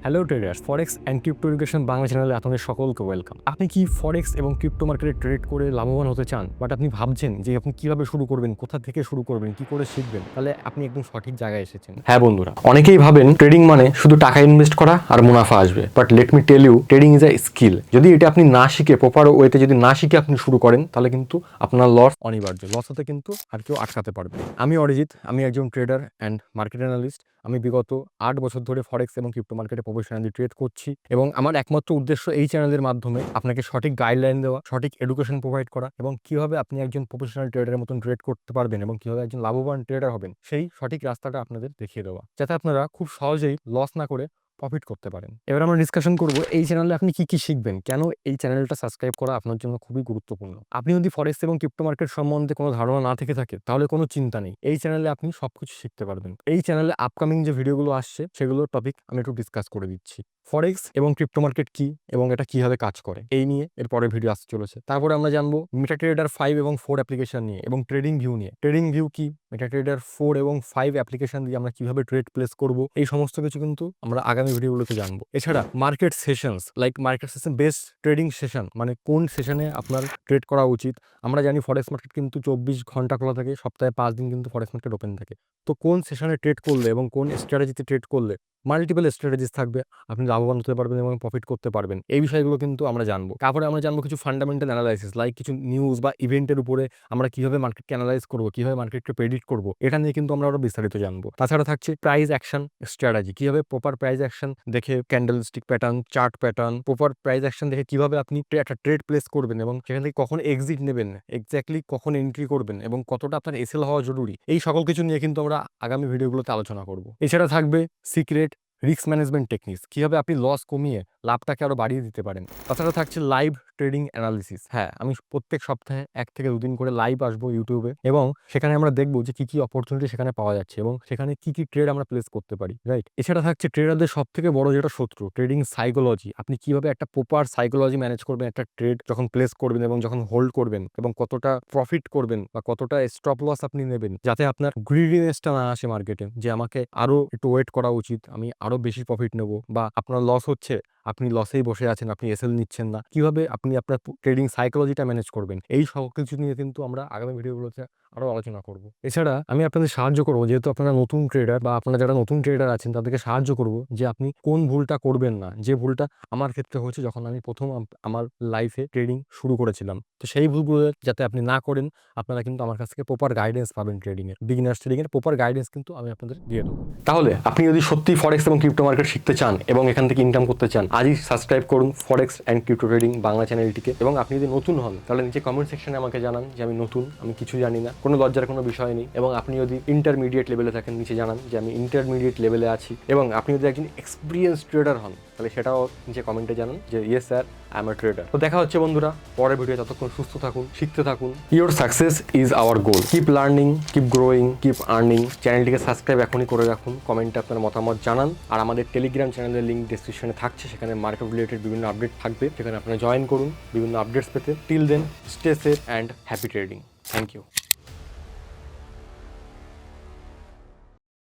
Hello traders, forex and crypto education Bangla চ্যানেলে আপনাদের সকলকে ওয়েলকাম। আপনি কি ফরেক্স এবং ক্রিপ্টো মার্কেটে ট্রেড করে লাভবান হতে চান, বাট আপনি ভাবছেন যে আপনি কিভাবে শুরু করবেন, কোথা থেকে শুরু করবেন, কি করে শিখবেন? তাহলে আপনি একদম সঠিক জায়গায় এসেছেন। হ্যাঁ বন্ধুরা, অনেকেই ভাবেন ট্রেডিং মানে শুধু টাকা ইনভেস্ট করা আর মুনাফা আসবে, but let me tell you, trading is a skill. যদি এটা আপনি না শিখে, প্রপার ওয়েতে যদি না শিখে আপনি শুরু করেন, তাহলে কিন্তু আপনার লস অনিবার্য। লস হতে কিন্তু আর কেউ আটকাতে পারবে না। আমি অরিজিৎ, আমি একজন ট্রেডার অ্যান্ড মার্কেট অ্যানালিস্ট। আমি বিগত 8 বছর ধরে ফরেক্স এবং ক্রিপ্টো মার্কেটে প্রফেশনালি ট্রেড করছি, এবং আমার একমাত্র উদ্দেশ্য এই চ্যানেলের মাধ্যমে আপনাকে সঠিক গাইডলাইন দেওয়া, সঠিক এডুকেশন প্রোভাইড করা, এবং কিভাবে আপনি একজন প্রফেশনাল ট্রেডারের মতন ট্রেড করতে পারবেন এবং কিভাবে একজন লাভবান ট্রেডার হবেন, সেই সঠিক রাস্তাটা আপনাদের দেখিয়ে দেওয়া, যাতে আপনারা খুব সহজেই লস না করে প্রফিট করতে পারেন। এবার আমরা ডিসকাশন করব এই চ্যানেলে আপনি কি কি শিখবেন, কেন এই চ্যানেলটা সাবস্ক্রাইব করা আপনার জন্য খুবই গুরুত্বপূর্ণ। আপনি যদি ফরেক্স এবং ক্রিপ্টো মার্কেট সম্বন্ধে কোনো ধারণা না থেকে থাকে, তাহলে কোনো চিন্তা নেই, এই চ্যানেলে আপনি সবকিছু শিখতে পারবেন। এই চ্যানেলে আপকামিং যে ভিডিওগুলো আসছে সেগুলোর টপিক আমি একটু ডিসকাস করে দিচ্ছি। ফরেক্স এবং ক্রিপ্টো মার্কেট কি এবং এটা কিভাবে কাজ করে, এই নিয়ে এর পরে ভিডিও আসতে চলেছে। তারপরে আমরা জানবো মেটাট্রেডার 5 এবং 4 অ্যাপ্লিকেশন নিয়ে এবং ট্রেডিং ভিউ নিয়ে। ট্রেডিং ভিউ কি, মেটাট্রেডার 4 এবং 5 অ্যাপ্লিকেশন দিয়ে আমরা কিভাবে ট্রেড প্লেস করব, এই সমস্ত কিছু কিন্তু আমরা আগামী ভিডিওগুলোতে জানবো। এছাড়া market sessions, like market session best trading session, মানে কোন সেশনে আপনার ট্রেড করা উচিত। আমরা জানি ফরেক্স মার্কেট কিন্তু 24 ঘন্টা খোলা থাকে, সপ্তাহে 5 দিন কিন্তু ফরেক্স মার্কেট ওপেন থাকে। তো কোন সেশনে ট্রেড করলে এবং কোন স্ট্র্যাটেজিতে ট্রেড করলে মাল্টিপল স্ট্র্যাটেজিস থাকবে, আপনি লাভবান হতে পারবেন এবং প্রফিট করতে পারবেন, এই বিষয়গুলো কিন্তু আমরা জানবো। তারপরে আমরা জানবো কিছু ফান্ডামেন্টাল অ্যানালাইসিস, লাইক কিছু নিউজ বা ইভেন্টের উপরে আমরা কিভাবে মার্কেটকে অ্যানালাইজ করবো, কিভাবে মার্কেটকে প্রেডিক্ট করবো, এটা নিয়ে কিন্তু আমরা আরো বিস্তারিত জানবো। তাছাড়া থাকছে প্রাইস অ্যাকশন স্ট্র্যাটেজি, কিভাবে প্রপার প্রাইস অ্যাকশন দেখে, candlestick pattern, chart pattern, proper price action দেখে কিভাবে আপনি একটা ট্রেড প্লেস করবেন এবং সেখান থেকে কখন এক্সিট নেবেন, এক্স্যাক্টলি কখন এন্ট্রি করবেন এবং কতটা আপনার এসএল হওয়া জরুরি, এই সকল কিছু নিয়ে কিন্তু আমরা আগামী ভিডিওগুলোতে আলোচনা করব। এছাড়া থাকবে সিক্রেট রিস্ক ম্যানেজমেন্ট টেকনিক্স, কিভাবে আপনি লস কমিয়ে লাভটাকে আরো বাড়িয়ে দিতে পারেন। তাছাড়া থাকছে লাইভ ট্রেডিং অ্যানালিসিস। হ্যাঁ, আমি প্রত্যেক সপ্তাহে 1 থেকে 2 দিন করে লাইভ আসবো ইউটিউবে, এবং সেখানে আমরা দেখবো যে কি কি অপরচুনিটি সেখানে পাওয়া যাচ্ছে এবং সেখানে কি কি ট্রেড আমরা প্লেস করতে পারি, রাইট। এছাড়া থাকছে ট্রেডারদের সব থেকে বড় যেটা শত্রু, ট্রেডিং সাইকোলজি। আপনি কিভাবে একটা প্রপার সাইকোলজি ম্যানেজ করবেন একটা ট্রেড যখন প্লেস করবেন এবং যখন হোল্ড করবেন, এবং কতটা প্রফিট করবেন বা কতটা স্টপ লস আপনি নেবেন, যাতে আপনার গ্রিডিনেসটা না আসে মার্কেটে, যে আমাকে আরো একটু ওয়েট করা উচিত, আমি আরো বেশি প্রফিট নেব, বা আপনার লস হচ্ছে, আপনি লসেই বসে আছেন, আপনি এসএল নিচ্ছেন না, কিভাবে আপনি আপনার ট্রেডিং সাইকোলজিটা ম্যানেজ করবেন, এই সব কিছু নিয়ে কিন্তু আমরা আগামী ভিডিওগুলোতে আরো আলোচনা করব। এছাড়া আমি আপনাদের সাহায্য করবো, যেহেতু আপনারা নতুন ট্রেডার বা আপনারা যারা নতুন ট্রেডার আছেন তাদেরকে সাহায্য করব যে আপনি কোন ভুলটা করবেন না, যে ভুলটা আমার ক্ষেত্রে হয়েছে যখন আমি প্রথম আমার লাইফে ট্রেডিং শুরু করেছিলাম। তো সেই ভুলগুলো যাতে আপনি না করেন, আপনারা কিন্তু আমার কাছ থেকে প্রপার গাইডেন্স পাবেন। বিগিনার্স ট্রেডিং এর প্রপার গাইডেন্স কিন্তু আমি আপনাদের দিয়ে দেবো। তাহলে আপনি যদি সত্যি ফরেক্স এবং ক্রিপ্টো মার্কেট শিখতে চান এবং এখান থেকে ইনকাম করতে চান, আজই সাবস্ক্রাইব করুন ফরেক্স অ্যান্ড ক্রিপ্টো ট্রেডিং বাংলা চ্যানেলটিকে। এবং আপনি যদি নতুন হন, তাহলে নিচে কমেন্ট সেকশনে আমাকে জানান যে আমি নতুন, আমি কিছু জানি না, কোনো লজ্জার কোনো বিষয় নেই। এবং আপনি যদি ইন্টারমিডিয়েট লেভেলে থাকেন, নিচে জানান যে আমি ইন্টারমিডিয়েট লেভেলে আছি। এবং আপনি যদি একজন এক্সপিরিয়েন্স ট্রেডার হন, তাহলে সেটাও নিচে কমেন্টে জানান যে yes sir, I am a trader. তো দেখা হচ্ছে বন্ধুরা পরের ভিডিও। ততক্ষণ সুস্থ থাকুন, শিখতে থাকুন। Your success is our goal. Keep learning, keep growing, keep earning. চ্যানেলটিকে সাবস্ক্রাইব এখনই করে রাখুন, কমেন্টে আপনার মতামত জানান। আর আমাদের টেলিগ্রাম চ্যানেলের লিঙ্ক ডেসক্রিপশনে থাকছে, সেখানে মার্কেট রিলেটেড বিভিন্ন আপডেট থাকবে, সেখানে আপনারা জয়েন করুন বিভিন্ন আপডেটস পেতে। Till then, stay safe and happy trading. Thank you.